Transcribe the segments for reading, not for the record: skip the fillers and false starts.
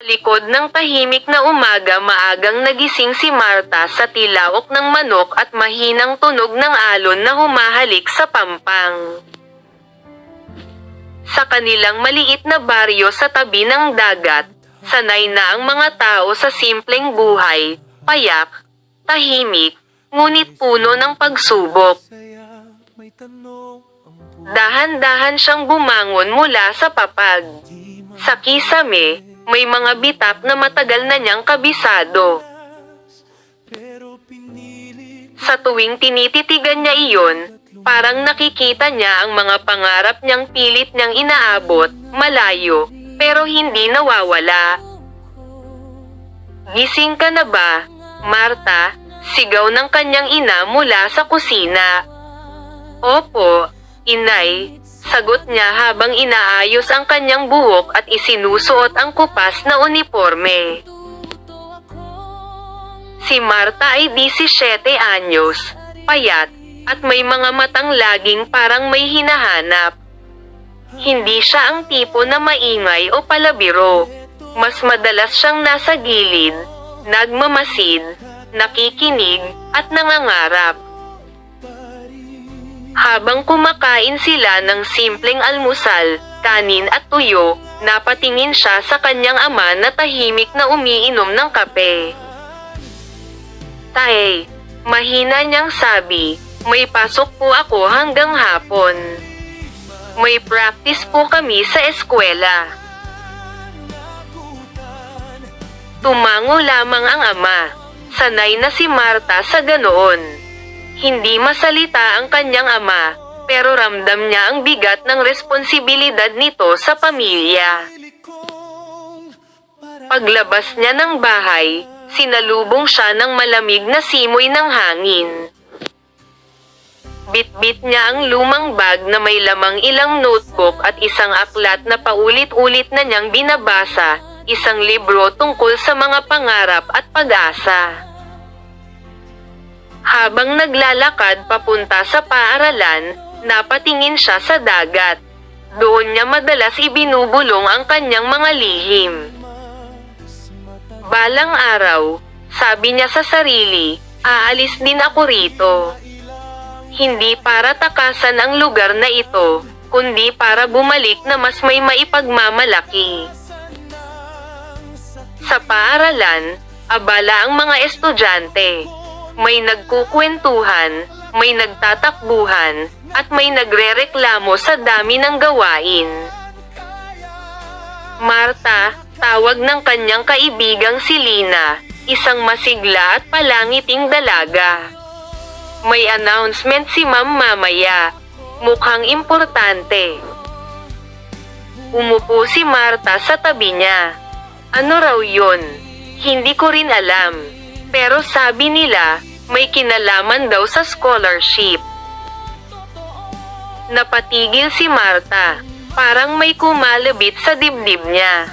Likod ng tahimik na umaga, maagang nagising si Marta sa tilaok ng manok at mahinang tunog ng alon na humahalik sa pampang. Sa kanilang maliit na baryo sa tabi ng dagat, sanay na ang mga tao sa simpleng buhay, payak, tahimik, ngunit puno ng pagsubok. Dahan-dahan siyang bumangon mula sa papag. Sa kisame, may mga bitap na matagal na niyang kabisado. Sa tuwing tinititigan niya iyon, parang nakikita niya ang mga pangarap niyang pilit niyang inaabot, malayo, pero hindi nawawala. "Gising ka na ba, Marta?" Sigaw ng kanyang ina mula sa kusina. "Opo, Inay," sagot niya habang inaayos ang kanyang buhok at isinusuot ang kupas na uniporme. Si Marta ay 17 anyos, payat, at may mga matang laging parang may hinahanap. Hindi siya ang tipo na maingay o palabiro. Mas madalas siyang nasa gilid, nagmamasid, nakikinig, at nangangarap. Habang kumakain sila ng simpleng almusal, kanin at tuyo, napatingin siya sa kanyang ama na tahimik na umiinom ng kape. "Tay," mahina niyang sabi, "may pasok po ako hanggang hapon. May practice po kami sa eskwela." Tumango lamang ang ama. Sanay na si Marta sa ganoon. Hindi masalita ang kanyang ama, pero ramdam niya ang bigat ng responsibilidad nito sa pamilya. Paglabas niya ng bahay, sinalubong siya ng malamig na simoy ng hangin. Bitbit niya ang lumang bag na may lamang ilang notebook at isang aklat na paulit-ulit na niyang binabasa, isang libro tungkol sa mga pangarap at pag-asa. Habang naglalakad papunta sa paaralan, napatingin siya sa dagat. Doon niya madalas ibinubulong ang kanyang mga lihim. Balang araw, sabi niya sa sarili, aalis din ako rito. Hindi para takasan ang lugar na ito, kundi para bumalik na mas may maipagmamalaki. Sa paaralan, abala ang mga estudyante. May nagkukwentuhan, may nagtatakbuhan, at may nagrereklamo sa dami ng gawain. "Marta," tawag ng kanyang kaibigang si Lina, isang masigla at palangiting dalaga. "May announcement si Ma'am mamaya. Mukhang importante." Umupo si Marta sa tabi niya. "Ano raw yun? Hindi ko rin alam. Pero sabi nila, may kinalaman daw sa scholarship." Napatigil si Marta. Parang may kumalabit sa dibdib niya.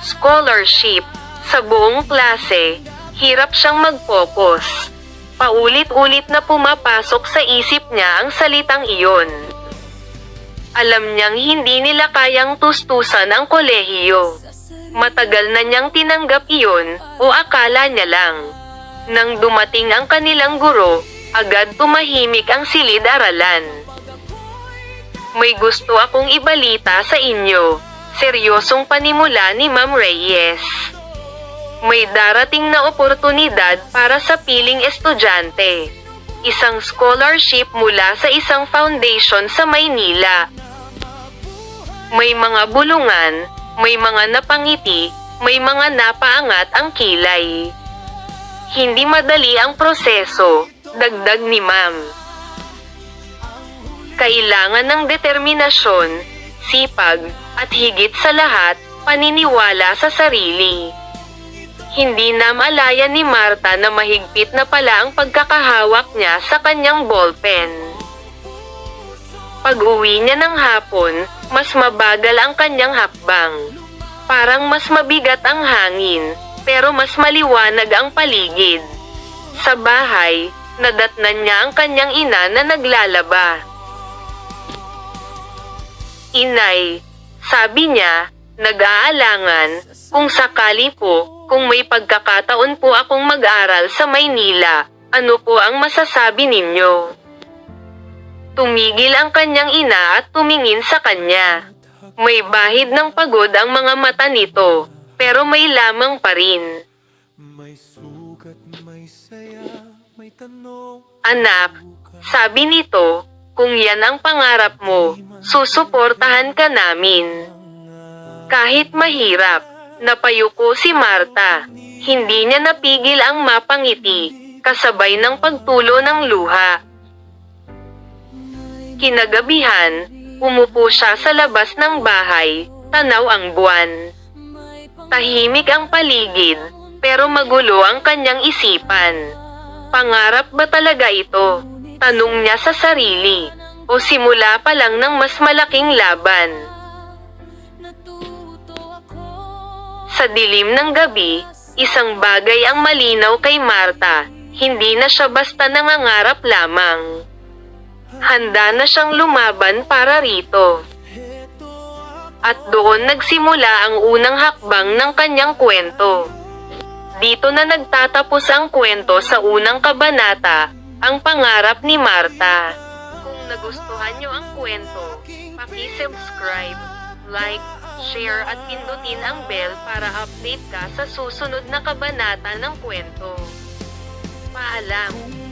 Scholarship. Sa buong klase, hirap siyang mag-focus. Paulit-ulit na pumapasok sa isip niya ang salitang iyon. Alam niyang hindi nila kayang tustusan ang kolehiyo. Matagal na niyang tinanggap iyon, o akala niya lang. Nang dumating ang kanilang guro, agad tumahimik ang silid-aralan. "May gusto akong ibalita sa inyo," seryosong panimula ni Ma'am Reyes. "May darating na oportunidad para sa piling estudyante. Isang scholarship mula sa isang foundation sa Maynila. May mga bulungan, may mga napangiti, may mga napaangat ang kilay. Hindi madali ang proseso," dagdag ni Ma'am. "Kailangan ng determinasyon, sipag, at higit sa lahat, paniniwala sa sarili." Hindi na malaya ni Marta na mahigpit na pala ang pagkakahawak niya sa kanyang ballpen. Pag-uwi niya ng hapon, mas mabagal ang kanyang hakbang. Parang mas mabigat ang hangin, pero mas maliwanag ang paligid. Sa bahay, nadatnan niya ang kanyang ina na naglalaba. "Inay," sabi niya, Nag-aalangan, kung sakali po, kung may pagkakataon po akong mag-aral sa Maynila, ano po ang masasabi ninyo? Tumigil ang kanyang ina at tumingin sa kanya. May bahid ng pagod ang mga mata nito, pero may lamang pa rin. May sugat, may saya, may tanong. Anak, sabi nito, kung yan ang pangarap mo, susuportahan ka namin. Kahit mahirap, napayuko si Marta. Hindi niya napigil ang mapangiti, kasabay ng pagtulo ng luha. Kinagabihan, umupo siya sa labas ng bahay, tanaw ang buwan. Tahimik ang paligid, pero magulo ang kanyang isipan. Pangarap ba talaga ito? Tanong niya sa sarili. O simula pa lang ng mas malaking laban? Sa dilim ng gabi, isang bagay ang malinaw kay Marta. Hindi na siya basta nangangarap lamang. Handa na siyang lumaban para rito. At doon nagsimula ang unang hakbang ng kanyang kwento. Dito na nagtatapos ang kwento sa unang kabanata, ang pangarap ni Marta. Kung nagustuhan niyo ang kwento, paki-subscribe, like, share at pindutin ang bell para update ka sa susunod na kabanata ng kwento. Paalam!